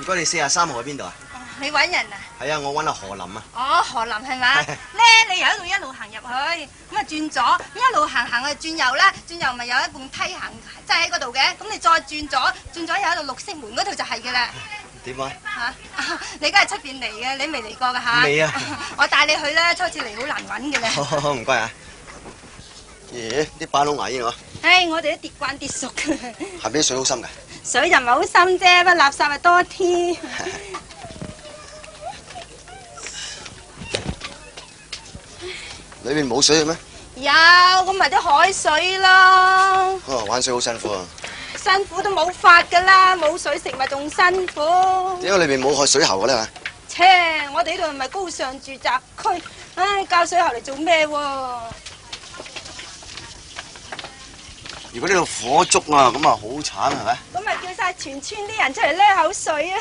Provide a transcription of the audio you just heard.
唔該，你43號喺邊度啊？你揾人啊？係啊，我揾阿何林啊。哦，何林係嘛？咧，你由一路行入去，咁啊轉左，一路行去轉右啦，轉右咪有一埲梯行，即係喺嗰度嘅。咁你再轉左，轉左有一度綠色門嗰度就係嘅啦。點啊？嚇！你梗係出邊嚟嘅，你未嚟過㗎嚇？未啊！我帶你去咧，初次嚟好難揾嘅咧。好，唔該啊。咦，啲板窿牙煙喎。唉，我哋都跌慣跌熟嘅。下邊啲水好深㗎？水就唔係好深啫，不過垃圾咪多添。裏邊冇水嘅咩？有，咁咪啲海水咯。哦，玩水好辛苦啊！辛苦都冇法噶啦，冇水食咪仲辛苦。點解裏邊冇開水喉嘅咧？切，我哋呢度唔係高尚住宅區，唉，教水喉嚟做咩喎？如果呢度火燭啊，咁啊好慘係咪？咁咪叫晒全村啲人出嚟孭口水啊！